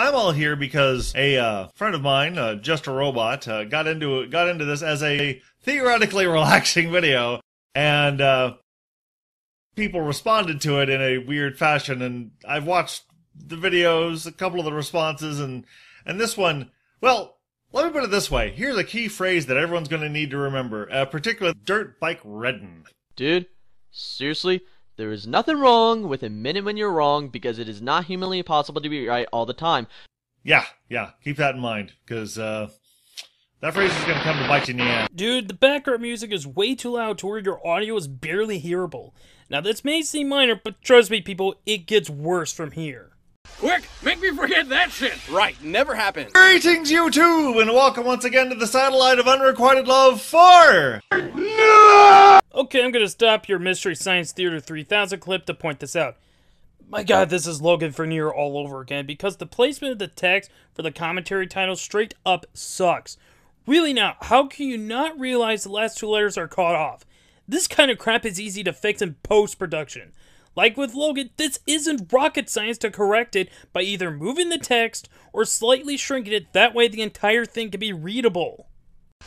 I'm all here because a friend of mine, Just a Robot, got into this as a theoretically relaxing video, and people responded to it in a weird fashion. And I've watched the videos, a couple of the responses, and this one, well, let me put it this way. Here's a key phrase that everyone's going to need to remember, particularly dirt bike reddin'. Dude, seriously, there is nothing wrong with admitting when you're wrong because it is not humanly possible to be right all the time. Yeah, keep that in mind, because that phrase is going to come to bite you in the ass. Dude, the background music is way too loud to where your audio is barely hearable. Now this may seem minor, but trust me people, it gets worse from here. Quick, make me forget that shit! Right, never happened. Greetings, YouTube, and welcome once again to the Satellite of Unrequited Love 4! No! Okay, I'm gonna stop your Mystery Science Theater 3000 clip to point this out. My god, this is Logan Vernier all over again, because the placement of the text for the commentary title straight up sucks. Really now, how can you not realize the last two letters are cut off? This kind of crap is easy to fix in post-production. Like with Logan, this isn't rocket science to correct it by either moving the text or slightly shrinking it, that way the entire thing can be readable.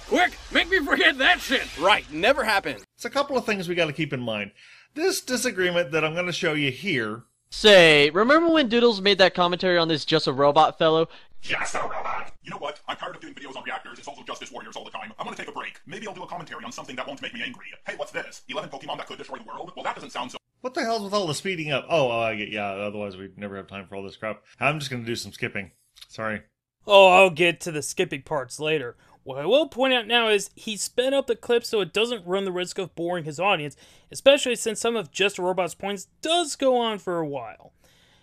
Quick, make me forget that shit! Right, never happened. It's a couple of things we gotta keep in mind. This disagreement that I'm gonna show you here... Say, remember when Doodles made that commentary on this Just a Robot fellow? Just a Robot! You know what? I'm tired of doing videos on reactors and social justice warriors all the time. I'm gonna take a break. Maybe I'll do a commentary on something that won't make me angry. Hey, what's this? 11 Pokemon that could destroy the world? Well, that doesn't sound so... What the hell's with all the speeding up? Oh, yeah, otherwise we'd never have time for all this crap. I'm just gonna do some skipping. Sorry. Oh, I'll get to the skipping parts later. What I will point out now is he sped up the clip so it doesn't run the risk of boring his audience, especially since some of Just a Robot's points does go on for a while.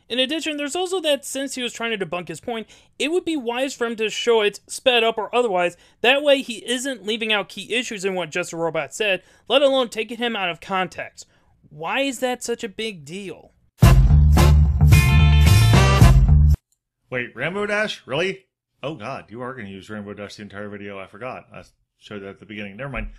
In addition, there's also that since he was trying to debunk his point, it would be wise for him to show it sped up or otherwise, that way he isn't leaving out key issues in what Just a Robot said, let alone taking him out of context. Why is that such a big deal? Wait, Rainbow Dash? Really? Oh god, you are going to use Rainbow Dash the entire video. I forgot. I showed that at the beginning. Never mind.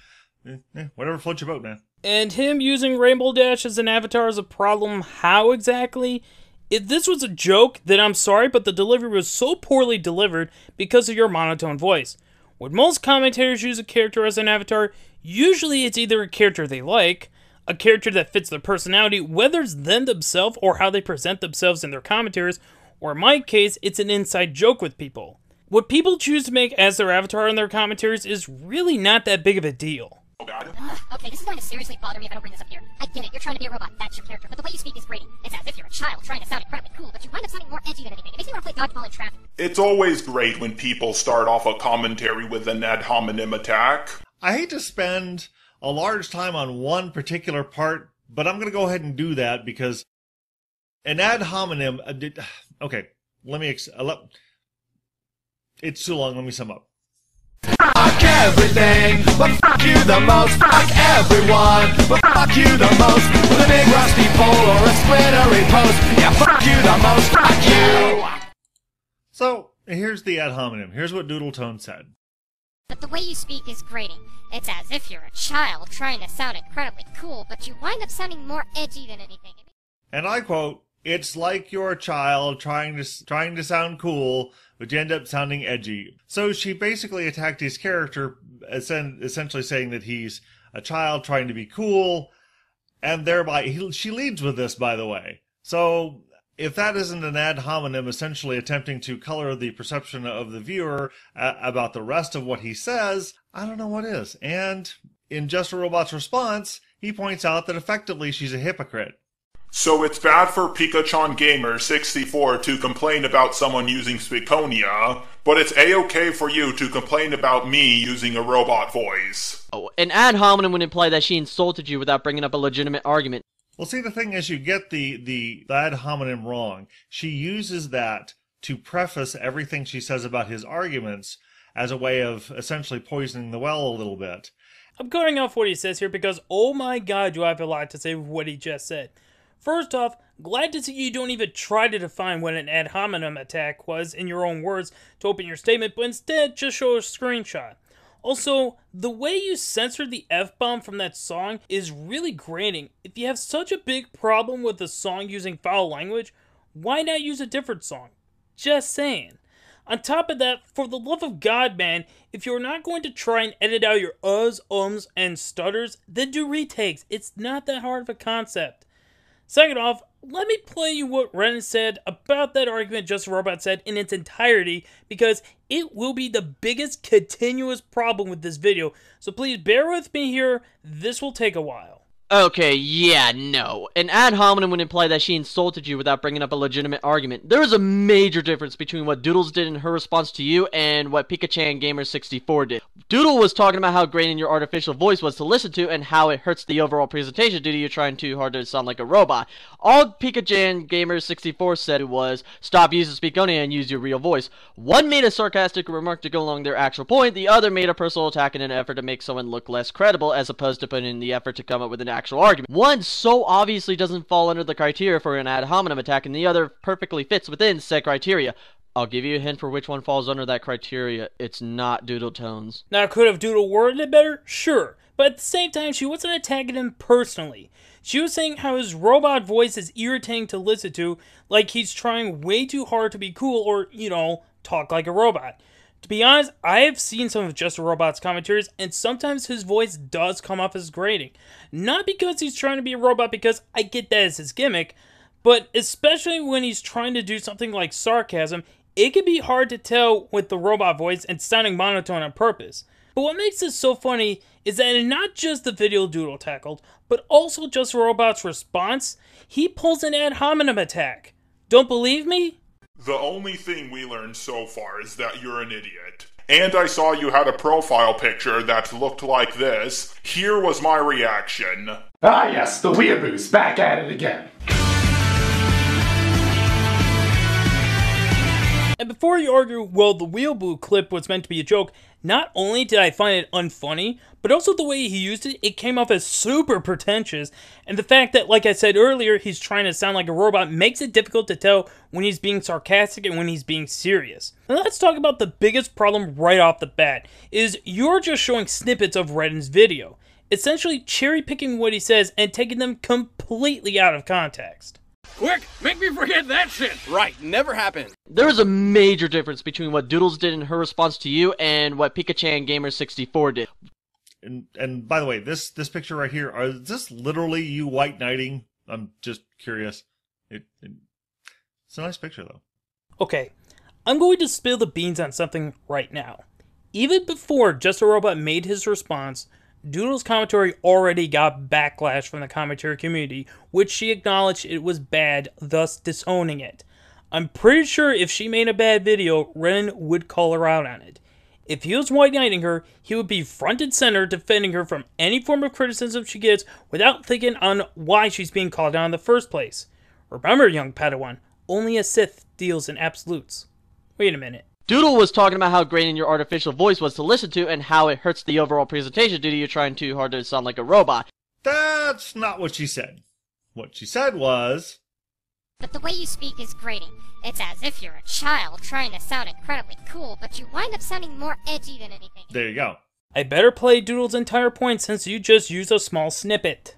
Whatever floats your boat, man. And him using Rainbow Dash as an avatar is a problem. How exactly? If this was a joke, then I'm sorry, but the delivery was so poorly delivered because of your monotone voice. When most commentators use a character as an avatar, usually it's either a character they like, a character that fits their personality, whether it's them themselves or how they present themselves in their commentaries, or in my case, it's an inside joke with people. What people choose to make as their avatar in their commentaries is really not that big of a deal. Okay, this is going to seriously bother me if I don't bring this up here. I get it, you're trying to be a robot, that's your character, but the way you speak is grating. It's as if you're a child trying to sound incredibly cool, but you wind up sounding more edgy than anything. It makes me want to play dodgeball in traffic. It's always great when people start off a commentary with an ad hominem attack. I hate to spend a large time on one particular part, but I'm going to go ahead and do that because an ad hominem... okay, let me... it's too long, let me sum up. Fuck everything, but fuck you the most. Fuck everyone, but fuck you the most. With a big rusty pole or a splintery post. Yeah, fuck you the most. Fuck you. So, here's the ad hominem. Here's what Doodle Tone said. But the way you speak is grating. It's as if you're a child trying to sound incredibly cool, but you wind up sounding more edgy than anything. And I quote, "It's like you're a child trying to sound cool, but you end up sounding edgy." So she basically attacked his character, essentially saying that he's a child trying to be cool, and thereby she leads with this, by the way. So if that isn't an ad hominem essentially attempting to color the perception of the viewer about the rest of what he says, I don't know what is. And in Just a Robot's response, he points out that effectively she's a hypocrite. So it's bad for Pikachu Gamer 64 to complain about someone using Spiconia, but it's a-okay for you to complain about me using a robot voice. Oh, an ad hominem would imply that she insulted you without bringing up a legitimate argument. Well, see, the thing is, you get the ad hominem wrong. She uses that to preface everything she says about his arguments as a way of essentially poisoning the well a little bit. I'm cutting off what he says here because, oh my god, do I have a lot to say with what he just said. First off, glad to see you don't even try to define what an ad hominem attack was in your own words to open your statement, but instead just show a screenshot. Also, the way you censored the F-bomb from that song is really grating. If you have such a big problem with the song using foul language, why not use a different song? Just saying. On top of that, for the love of God, man, if you're not going to try and edit out your uhs, ums, and stutters, then do retakes. It's not that hard of a concept. Second off, let me play you what Ren said about that argument Just a Robot said in its entirety, because it will be the biggest continuous problem with this video. So please bear with me here, this will take a while. Okay, yeah, no. An ad hominem would imply that she insulted you without bringing up a legitimate argument. There is a major difference between what Doodles did in her response to you and what Pikachu Gamer 64 did. Doodle was talking about how grating your artificial voice was to listen to and how it hurts the overall presentation due to you trying too hard to sound like a robot. All Pikachu Gamer 64 said was, stop using Speakonia and use your real voice. One made a sarcastic remark to go along their actual point, the other made a personal attack in an effort to make someone look less credible as opposed to putting in the effort to come up with an actual argument. One so obviously doesn't fall under the criteria for an ad hominem attack, and the other perfectly fits within said criteria. I'll give you a hint for which one falls under that criteria. It's not Doodle Tones. Now, could have Doodle worded it better? Sure. But at the same time, she wasn't attacking him personally. She was saying how his robot voice is irritating to listen to, like he's trying way too hard to be cool or, you know, talk like a robot. To be honest, I have seen some of Just a Robot's commentaries, and sometimes his voice does come off as grating. Not because he's trying to be a robot, because I get that as his gimmick, but especially when he's trying to do something like sarcasm, it can be hard to tell with the robot voice and sounding monotone on purpose. But what makes this so funny is that in not just the video Doodle tackled, but also Just a Robot's response, he pulls an ad hominem attack. Don't believe me? The only thing we learned so far is that you're an idiot. And I saw you had a profile picture that looked like this. Here was my reaction. Ah yes, the weeaboo's back at it again. And before you argue, well, the Weeaboo clip was meant to be a joke, not only did I find it unfunny, but also the way he used it, it came off as super pretentious, and the fact that, like I said earlier, he's trying to sound like a robot makes it difficult to tell when he's being sarcastic and when he's being serious. Now let's talk about the biggest problem right off the bat, is you're just showing snippets of Redden's video, essentially cherry-picking what he says and taking them completely out of context. Quick, make me forget that shit! Right, never happened. There is a major difference between what Doodles did in her response to you and what Pikachu Gamer 64 did. And by the way, this picture right here, is this literally you white knighting? I'm just curious. It's a nice picture though. Okay, I'm going to spill the beans on something right now. Even before Just a Robot made his response, Doodle's commentary already got backlash from the commentary community, which she acknowledged it was bad, thus disowning it. I'm pretty sure if she made a bad video, Ren would call her out on it. If he was white knighting her, he would be front and center defending her from any form of criticism she gets without thinking on why she's being called out in the first place. Remember, young Padawan, only a Sith deals in absolutes. Wait a minute. Doodle was talking about how grating your artificial voice was to listen to and how it hurts the overall presentation due to you trying too hard to sound like a robot. That's not what she said. What she said was... But the way you speak is grating. It's as if you're a child trying to sound incredibly cool, but you wind up sounding more edgy than anything. There you go. I better play Doodle's entire point since you just used a small snippet.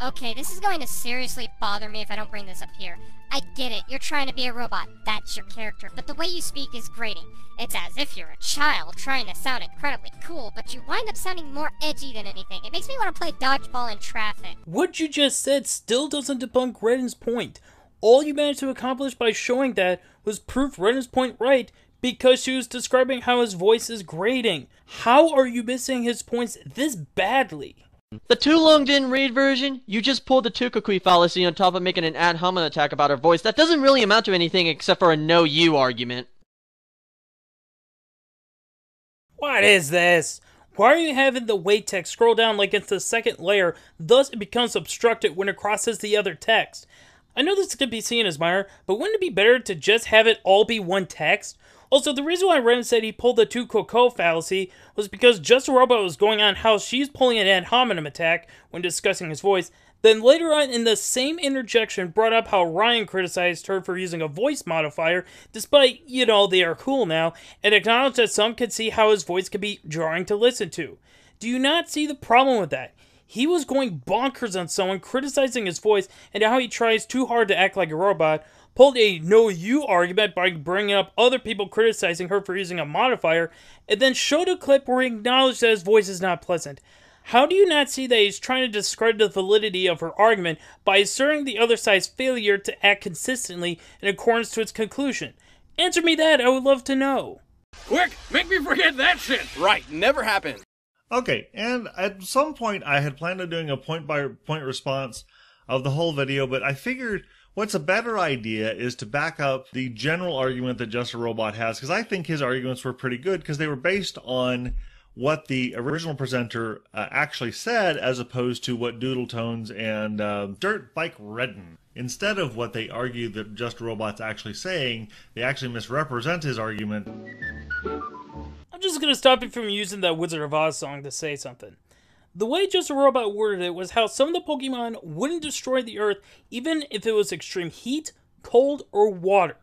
Okay, this is going to seriously bother me if I don't bring this up here. I get it, you're trying to be a robot, that's your character, but the way you speak is grating. It's as if you're a child trying to sound incredibly cool, but you wind up sounding more edgy than anything. It makes me want to play dodgeball in traffic. What you just said still doesn't debunk Redden's point. All you managed to accomplish by showing that was prove Redden's point right because she was describing how his voice is grating. How are you missing his points this badly? The too long didn't read version, you just pulled the Tukakui fallacy on top of making an ad hominem attack about her voice that doesn't really amount to anything except for a no you argument. What is this? Why are you having the wait text scroll down like it's the second layer, thus it becomes obstructed when it crosses the other text? I know this could be seen as minor, but wouldn't it be better to just have it all be one text? Also, the reason why Ren said he pulled the two Coco fallacy was because Just a Robot was going on how she's pulling an ad hominem attack when discussing his voice, then later on in the same interjection brought up how Ryan criticized her for using a voice modifier, despite, you know, they are cool now, and acknowledged that some could see how his voice could be jarring to listen to. Do you not see the problem with that? He was going bonkers on someone criticizing his voice and how he tries too hard to act like a robot, pulled a no you argument by bringing up other people criticizing her for using a modifier, and then showed a clip where he acknowledged that his voice is not pleasant. How do you not see that he's trying to discredit the validity of her argument by asserting the other side's failure to act consistently in accordance to its conclusion? Answer me that, I would love to know. Quick, make me forget that shit! Right, never happened. Okay, and at some point I had planned on doing a point-by-point response of the whole video, but I figured what's a better idea is to back up the general argument that Just a Robot has, because I think his arguments were pretty good, because they were based on what the original presenter actually said, as opposed to what Doodletones and Dirt Bike Redden. Instead of what they argue that Just a Robot's actually saying, they actually misrepresent his argument. I'm just gonna stop you from using that Wizard of Oz song to say something. The way Just a Robot worded it was how some of the Pokemon wouldn't destroy the Earth even if it was extreme heat, cold, or water.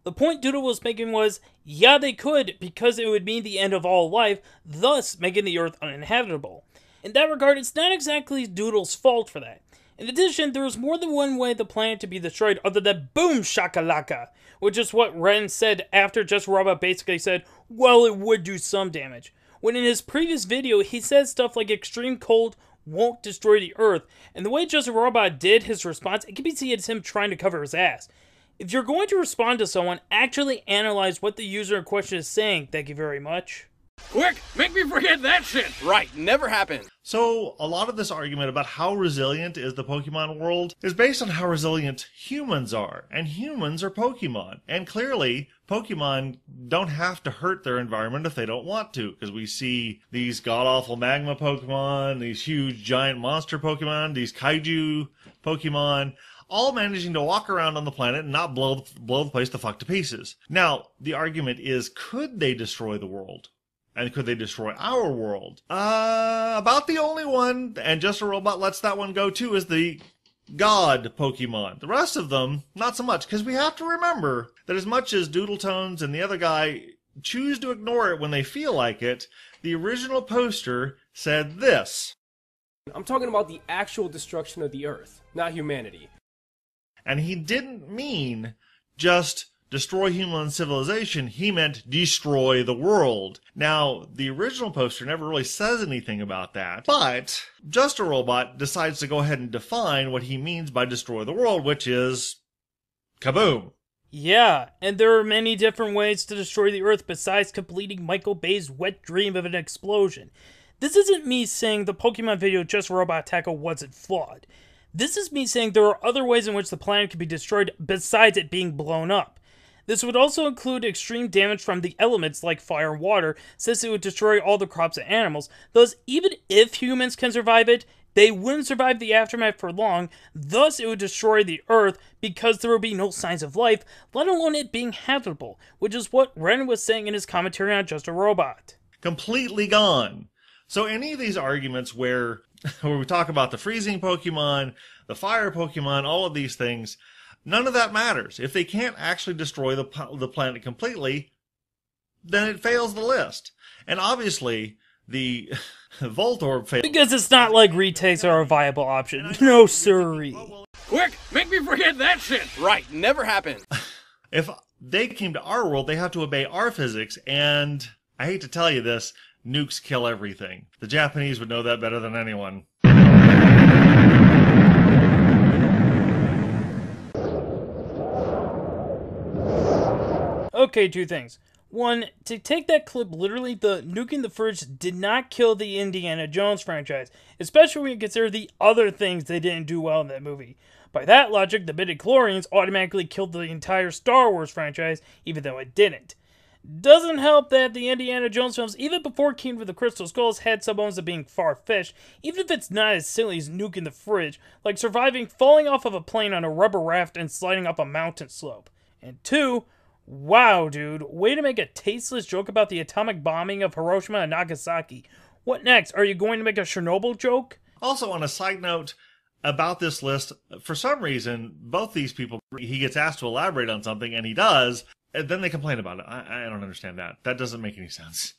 The point Doodle was making was, yeah, they could, because it would mean the end of all life, thus making the Earth uninhabitable. In that regard, it's not exactly Doodle's fault for that. In addition, there was more than one way the planet to be destroyed other than boom shakalaka, which is what Ren said after Just a Robot basically said, well, it would do some damage. When in his previous video, he said stuff like extreme cold won't destroy the Earth, and the way Just a Robot did his response, it can be seen as him trying to cover his ass. If you're going to respond to someone, actually analyze what the user in question is saying. Thank you very much. Quick, make me forget that shit! Right, never happened. So, a lot of this argument about how resilient is the Pokemon world is based on how resilient humans are. And humans are Pokemon. And clearly, Pokemon don't have to hurt their environment if they don't want to. Because we see these god-awful magma Pokemon, these huge giant monster Pokemon, these kaiju Pokemon, all managing to walk around on the planet and not blow the place the fuck to pieces. Now, the argument is, could they destroy the world? And could they destroy our world? About the only one, and Just a Robot lets that one go too, is the God Pokemon. The rest of them, not so much, because we have to remember that as much as Doodletones and the other guy choose to ignore it when they feel like it, the original poster said this. I'm talking about the actual destruction of the Earth, not humanity. And he didn't mean just destroy human civilization, he meant destroy the world. Now, the original poster never really says anything about that, but Just a Robot decides to go ahead and define what he means by destroy the world, which is kaboom. Yeah, and there are many different ways to destroy the Earth besides completing Michael Bay's wet dream of an explosion. This isn't me saying the Pokemon video Just a Robot Tackle wasn't flawed. This is me saying there are other ways in which the planet can be destroyed besides it being blown up. This would also include extreme damage from the elements like fire and water, since it would destroy all the crops and animals. Thus, even if humans can survive it, they wouldn't survive the aftermath for long, thus it would destroy the Earth because there would be no signs of life, let alone it being habitable, which is what Ren was saying in his commentary on Just a Robot. Completely gone. So any of these arguments where we talk about the freezing Pokemon, the fire Pokemon, all of these things, none of that matters. If they can't actually destroy the planet completely, then it fails the list. And obviously, the Voltorb fails. Because it's not like retakes are a viable option. No siree. Quick, make me forget that shit! Right, never happened. If they came to our world, they have to obey our physics, and I hate to tell you this, nukes kill everything. The Japanese would know that better than anyone. Okay, two things. One, to take that clip literally, the nuking the fridge did not kill the Indiana Jones franchise, especially when you consider the other things they didn't do well in that movie. By that logic, the midichlorians automatically killed the entire Star Wars franchise, even though it didn't. Doesn't help that the Indiana Jones films, even before Kingdom of the Crystal Skulls, had some moments of being far-fetched, even if it's not as silly as nuking the fridge, like surviving falling off of a plane on a rubber raft and sliding up a mountain slope. And two, wow, dude, way to make a tasteless joke about the atomic bombing of Hiroshima and Nagasaki. What next? Are you going to make a Chernobyl joke? Also, on a side note about this list, for some reason, both these people, he gets asked to elaborate on something, and he does, and then they complain about it. I don't understand that. That doesn't make any sense.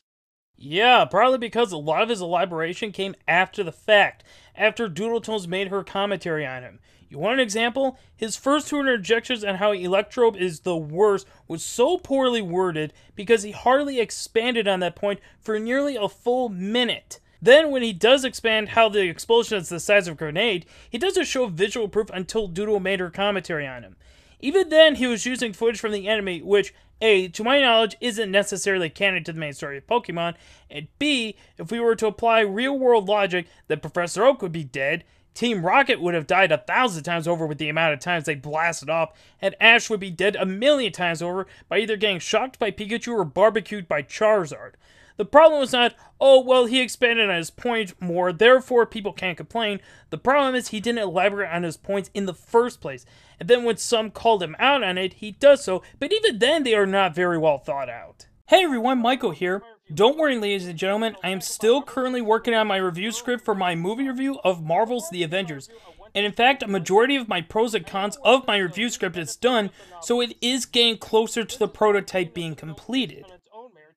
Yeah, probably because a lot of his elaboration came after the fact, after Doodletones made her commentary on him. You want an example? His first two interjections on how Electrobe is the worst was so poorly worded because he hardly expanded on that point for nearly a full minute. Then, when he does expand how the explosion is the size of a grenade, he doesn't show visual proof until Doodle made her commentary on him. Even then, he was using footage from the anime, which, A, to my knowledge, isn't necessarily canon to the main story of Pokemon, and B, if we were to apply real-world logic, then Professor Oak would be dead, Team Rocket would have died 1,000 times over with the amount of times they blasted off, and Ash would be dead 1,000,000 times over by either getting shocked by Pikachu or barbecued by Charizard. The problem was not, oh, well, he expanded on his point more, therefore people can't complain. The problem is he didn't elaborate on his points in the first place. And then when some called him out on it, he does so, but even then they are not very well thought out. Hey everyone, Michael here. Don't worry, ladies and gentlemen, I am still currently working on my review script for my movie review of Marvel's The Avengers. And in fact, a majority of my pros and cons of my review script is done, so it is getting closer to the prototype being completed.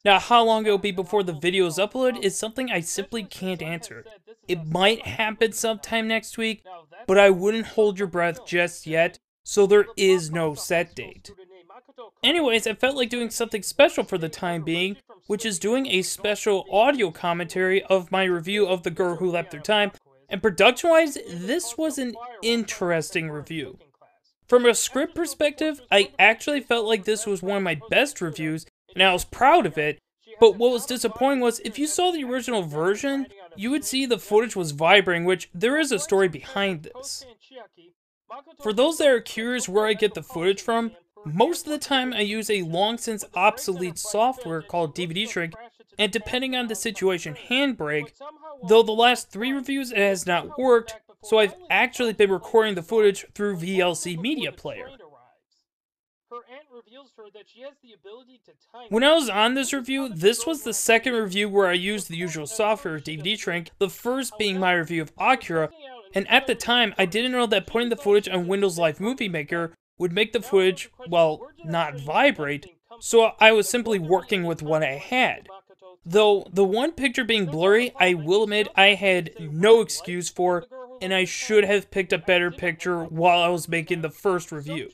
Now, how long it will be before the video is uploaded is something I simply can't answer. It might happen sometime next week, but I wouldn't hold your breath just yet, so there is no set date. Anyways, I felt like doing something special for the time being, which is doing a special audio commentary of my review of The Girl Who Leapt Through Time, and production-wise, this was an interesting review. From a script perspective, I actually felt like this was one of my best reviews, and I was proud of it, but what was disappointing was, if you saw the original version, you would see the footage was vibrating, which there is a story behind this. For those that are curious where I get the footage from, most of the time I use a long since obsolete software called DVD Shrink, and depending on the situation, Handbrake, though the last 3 reviews it has not worked, so I've actually been recording the footage through VLC Media Player. When I was on this review, this was the second review where I used the usual software, DVD Shrink, the first being my review of Akira, and at the time I didn't know that putting the footage on Windows Live Movie Maker would make the footage, well, not vibrate, so I was simply working with what I had. Though the one picture being blurry, I will admit I had no excuse for, and I should have picked a better picture while I was making the first review.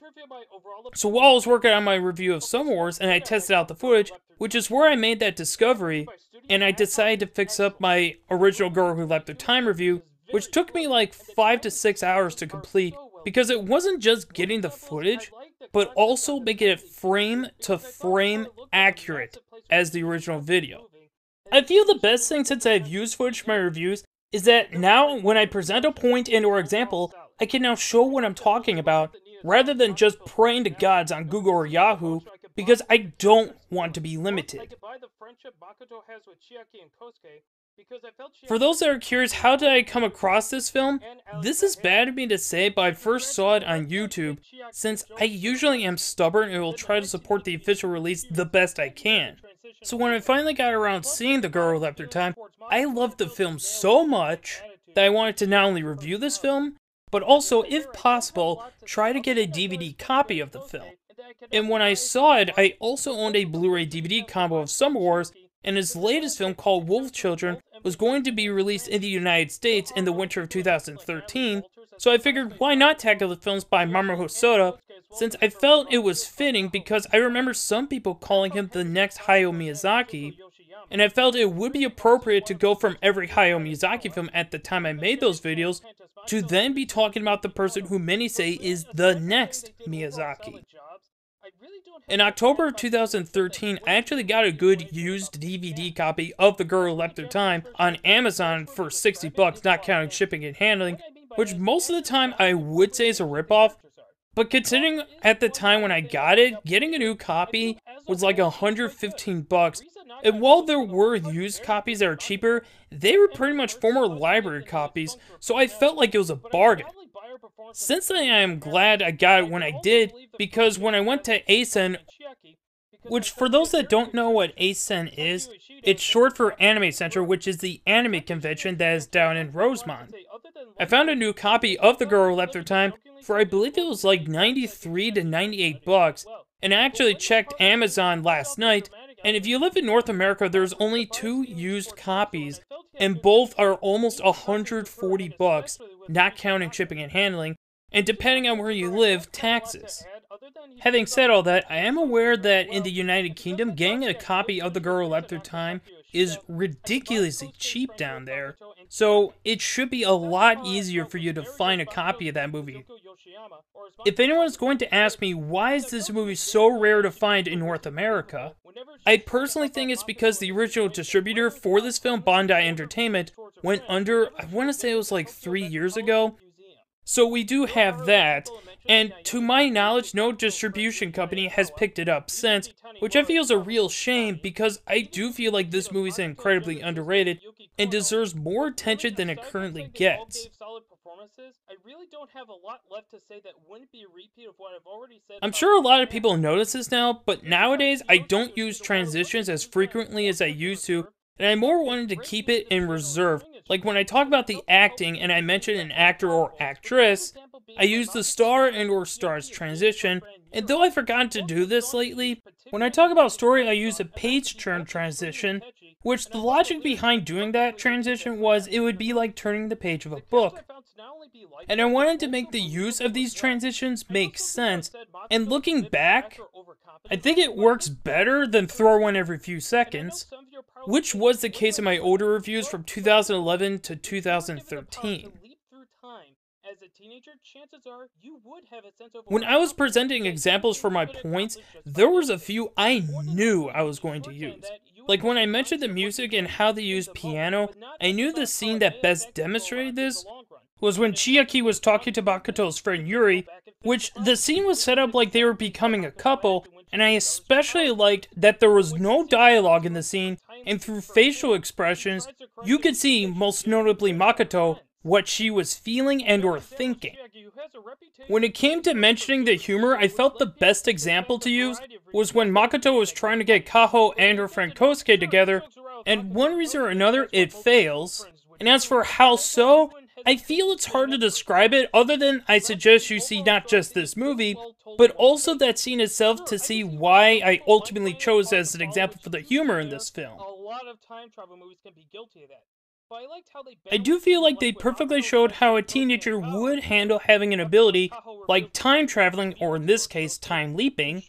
So while I was working on my review of Summer Wars and I tested out the footage, which is where I made that discovery, and I decided to fix up my original Girl Who Leapt Through Time review, which took me like 5 to 6 hours to complete, because it wasn't just getting the footage, but also making it frame to frame accurate as the original video. I feel the best thing since I've used footage for my reviews is that now when I present a point and or example, I can now show what I'm talking about, rather than just praying to gods on Google or Yahoo, because I don't want to be limited. For those that are curious, how did I come across this film? This is bad of me to say, but I first saw it on YouTube, since I usually am stubborn and will try to support the official release the best I can. So when I finally got around seeing The Girl Who Leapt Through Time, I loved the film so much that I wanted to not only review this film, but also, if possible, try to get a DVD copy of the film. And when I saw it, I also owned a Blu-ray DVD combo of Summer Wars, and his latest film called Wolf Children was going to be released in the United States in the winter of 2013, so I figured why not tackle the films by Mamoru Hosoda, since I felt it was fitting because I remember some people calling him the next Hayao Miyazaki, and I felt it would be appropriate to go from every Hayao Miyazaki film at the time I made those videos to then be talking about the person who many say is the next Miyazaki. In October of 2013, I actually got a good used DVD copy of The Girl Who Leapt Through Time on Amazon for $60, not counting shipping and handling, which most of the time I would say is a ripoff, but considering at the time when I got it, getting a new copy was like $115, and while there were used copies that are cheaper, they were pretty much former library copies, so I felt like it was a bargain. Since then, I am glad I got it when I did, because when I went to ASEN, which for those that don't know what ASEN is, it's short for Anime Center, which is the anime convention that is down in Rosemont. I found a new copy of The Girl Who Leapt Through Time for I believe it was like $93 to $98, and I actually checked Amazon last night, And if you live in North America, there's only 2 used copies, and both are almost $140, not counting shipping and handling, and depending on where you live, taxes. Having said all that, I am aware that in the United Kingdom, getting a copy of The Girl Who Leapt Through Time is ridiculously cheap down there, so it should be a lot easier for you to find a copy of that movie. If anyone's going to ask me why is this movie so rare to find in North America, I personally think it's because the original distributor for this film, Bondi Entertainment, went under, I want to say it was like 3 years ago. So we do have that, and to my knowledge, no distribution company has picked it up since, which I feel is a real shame because I do feel like this movie is incredibly underrated and deserves more attention than it currently gets. I'm sure a lot of people notice this now, but nowadays I don't use transitions as frequently as I used to, and I more wanted to keep it in reserve. Like when I talk about the acting and I mention an actor or actress, I use the star and or stars transition, and though I've forgotten to do this lately, when I talk about story I use a page turn transition, which the logic behind doing that transition was it would be like turning the page of a book. And I wanted to make the use of these transitions make sense, and looking back, I think it works better than throw one every few seconds, which was the case in my older reviews from 2011 to 2013. When I was presenting examples for my points, there was a few I knew I was going to use. Like when I mentioned the music and how they used piano, I knew the scene that best demonstrated this was when Chiaki was talking to Makoto's friend Yuri, which the scene was set up like they were becoming a couple, and I especially liked that there was no dialogue in the scene, and through facial expressions, you could see, most notably Makoto, what she was feeling and or thinking. When it came to mentioning the humor, I felt the best example to use was when Makoto was trying to get Kaho and her friend Kosuke together, and one reason or another, it fails. And as for how so, I feel it's hard to describe it other than I suggest you see not just this movie, but also that scene itself to see why I ultimately chose as an example for the humor in this film. I do feel like they perfectly showed how a teenager would handle having an ability like time traveling, or in this case, time leaping,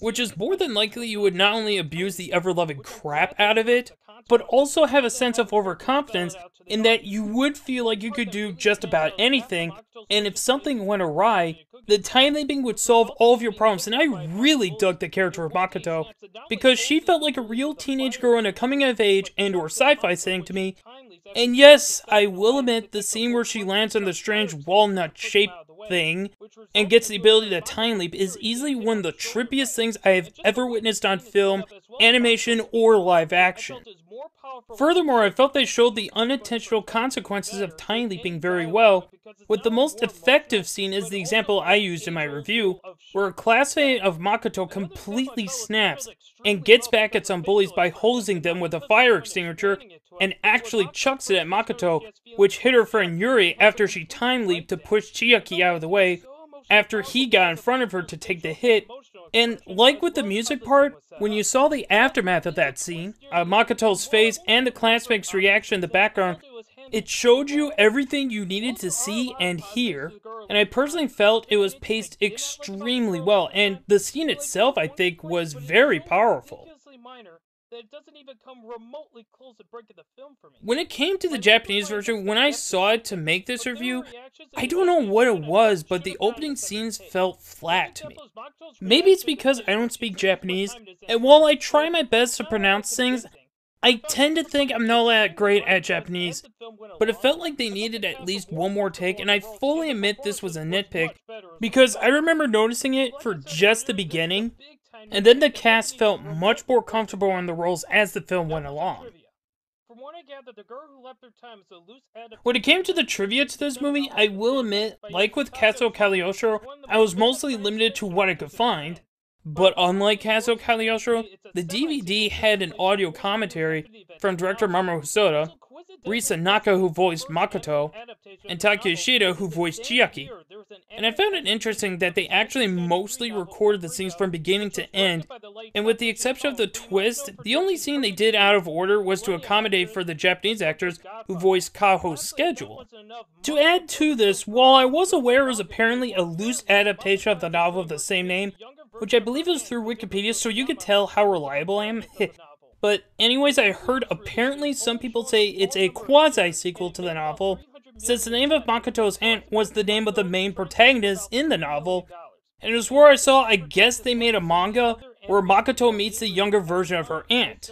which is more than likely you would not only abuse the ever-loving crap out of it, but also have a sense of overconfidence in that you would feel like you could do just about anything, and if something went awry, the time leaping would solve all of your problems. And I really dug the character of Makoto, because she felt like a real teenage girl in a coming-of-age and or sci-fi setting to me. And yes, I will admit, the scene where she lands on the strange walnut-shaped thing and gets the ability to time leap is easily one of the trippiest things I have ever witnessed on film, animation, or live action. Furthermore, I felt they showed the unintentional consequences of time leaping very well, with the most effective scene is the example I used in my review, where a classmate of Makoto completely snaps and gets back at some bullies by hosing them with a fire extinguisher and actually chucks it at Makoto, which hit her friend Yuri after she time leaped to push Chiaki out of the way after he got in front of her to take the hit. And like with the music part, when you saw the aftermath of that scene, Makoto's face and the classmate's reaction in the background, it showed you everything you needed to see and hear, and I personally felt it was paced extremely well, and the scene itself, I think, was very powerful. When it came to the Japanese version, when I saw it to make this review, I don't know what it was, but the opening scenes felt flat to me. Maybe it's because I don't speak Japanese, and while I try my best to pronounce things, I tend to think I'm not that great at Japanese, but it felt like they needed at least one more take, and I fully admit this was a nitpick, because I remember noticing it for just the beginning, and then the cast felt much more comfortable in the roles as the film went along. When it came to the trivia to this movie, I will admit, like with Kazuo Cagliostro, I was mostly limited to what I could find. But unlike Kazuo Cagliostro, the DVD had an audio commentary from director Mamoru Hosoda, Risa Naka who voiced Makoto, and Taki Yoshida who voiced Chiaki. And I found it interesting that they actually mostly recorded the scenes from beginning to end, and with the exception of the twist, the only scene they did out of order was to accommodate for the Japanese actors who voiced Kaho's schedule. To add to this, while I was aware it was apparently a loose adaptation of the novel of the same name, which I believe is through Wikipedia, so you could tell how reliable I am. But anyways, I heard apparently some people say it's a quasi-sequel to the novel, since the name of Makoto's aunt was the name of the main protagonist in the novel, and it was where I saw, I guess they made a manga where Makoto meets the younger version of her aunt.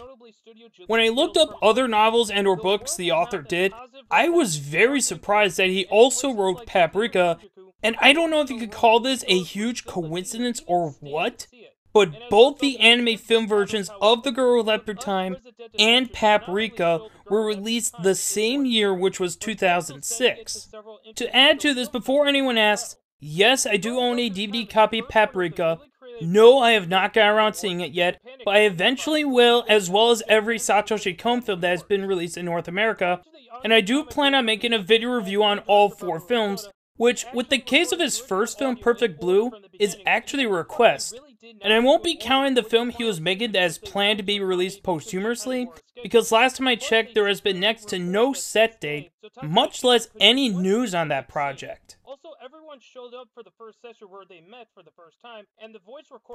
When I looked up other novels and or books the author did, I was very surprised that he also wrote Paprika, and I don't know if you could call this a huge coincidence or what, but both the anime film versions of The Girl Who Leapt Through Time and Paprika were released the same year, which was 2006. To add to this, before anyone asks, yes, I do own a DVD copy of Paprika. No, I have not got around seeing it yet, but I eventually will, as well as every Satoshi Kon film that has been released in North America, and I do plan on making a video review on all 4 films, which, with the case of his first film, Perfect Blue, is actually a request. And I won't be counting the film he was making that is planned to be released posthumously, because last time I checked there has been next to no set date, much less any news on that project.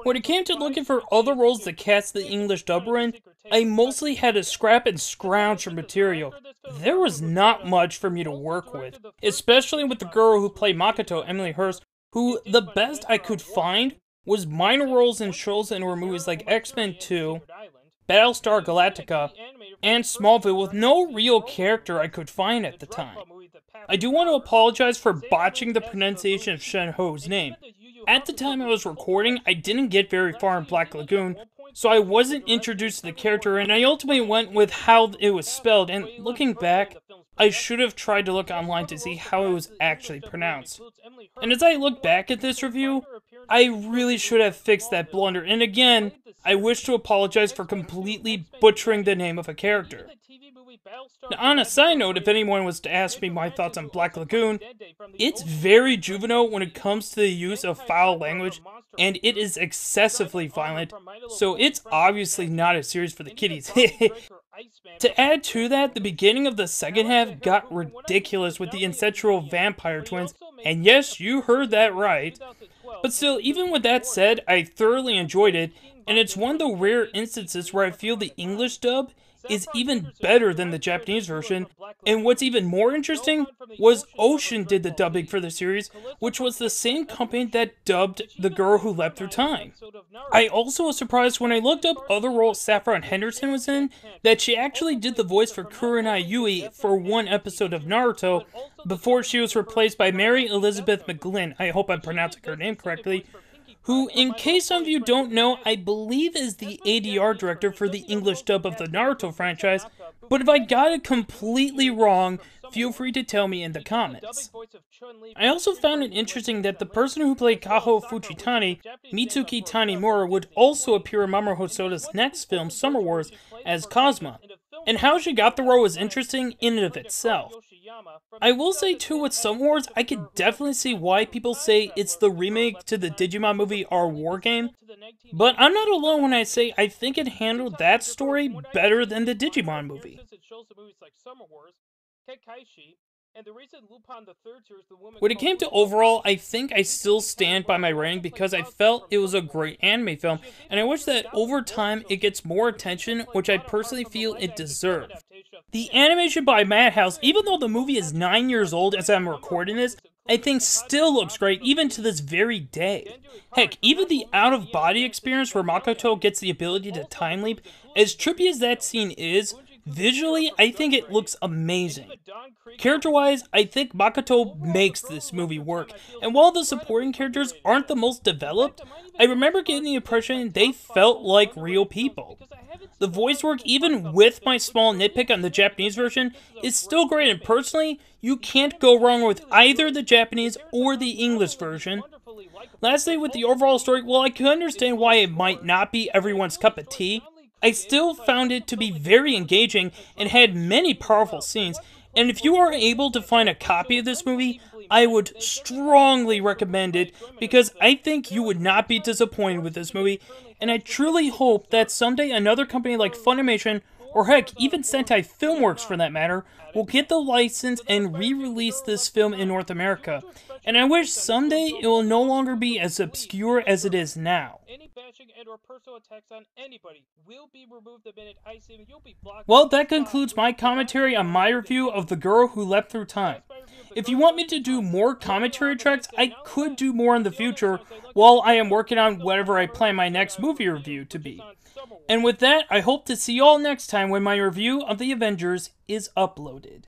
When it came to looking for other roles to cast the English dub in, I mostly had to scrap and scrounge for material. There was not much for me to work with, especially with the girl who played Makoto, Emily Hurst, who the best I could find was minor roles in shows and or movies like X-Men 2, Battlestar Galactica, and Smallville with no real character I could find at the time. I do want to apologize for botching the pronunciation of Shen Ho's name. At the time I was recording, I didn't get very far in Black Lagoon, so I wasn't introduced to the character, and I ultimately went with how it was spelled, and looking back, I should have tried to look online to see how it was actually pronounced. And as I look back at this review, I really should have fixed that blunder, and again, I wish to apologize for completely butchering the name of a character. Now, on a side note, if anyone was to ask me my thoughts on Black Lagoon, it's very juvenile when it comes to the use of foul language, and it is excessively violent, so it's obviously not a series for the kiddies. To add to that, the beginning of the second half got ridiculous with the incestual vampire twins, and yes, you heard that right. But still, even with that said, I thoroughly enjoyed it, and it's one of the rare instances where I feel the English dub is even better than the Japanese version, and what's even more interesting was Ocean did the dubbing for the series, which was the same company that dubbed The Girl Who Leapt Through Time. I also was surprised when I looked up other roles Saffron Henderson was in, that she actually did the voice for Kurenai Yui for one episode of Naruto, before she was replaced by Mary Elizabeth McGlynn, I hope I'm pronouncing her name correctly, who, in case some of you don't know, I believe is the ADR director for the English dub of the Naruto franchise, but if I got it completely wrong, feel free to tell me in the comments. I also found it interesting that the person who played Kaho Fujitani, Mitsuki Tanimura, would also appear in Mamoru Hosoda's next film, Summer Wars, as Cosma, and how she got the role is interesting in and of itself. I will say too, with Summer Wars, I could definitely see why people say it's the remake to the Digimon movie Our War Game, but I'm not alone when I say I think it handled that story better than the Digimon movie. When it came to overall, I think I still stand by my rating because I felt it was a great anime film, and I wish that over time it gets more attention, which I personally feel it deserves. The animation by Madhouse, even though the movie is 9 years old as I'm recording this, I think still looks great even to this very day. Heck, even the out-of-body experience where Makoto gets the ability to time leap, as trippy as that scene is, visually, I think it looks amazing. Character-wise, I think Makoto makes this movie work, and while the supporting characters aren't the most developed, I remember getting the impression they felt like real people. The voice work, even with my small nitpick on the Japanese version, is still great, and personally, you can't go wrong with either the Japanese or the English version. Lastly, with the overall story, while I can understand why it might not be everyone's cup of tea, I still found it to be very engaging and had many powerful scenes, and if you are able to find a copy of this movie, I would strongly recommend it because I think you would not be disappointed with this movie, and I truly hope that someday another company like Funimation, or heck, even Sentai Filmworks for that matter, will get the license and re-release this film in North America. And I wish someday it will no longer be as obscure as it is now. Any bashing and or personal attacks on anybody will be removed the minute I see him. You'll be blocked. Well, that concludes my commentary on my review of The Girl Who Leapt Through Time. If you want me to do more commentary tracks, I could do more in the future while I am working on whatever I plan my next movie review to be. And with that, I hope to see you all next time when my review of The Avengers is uploaded.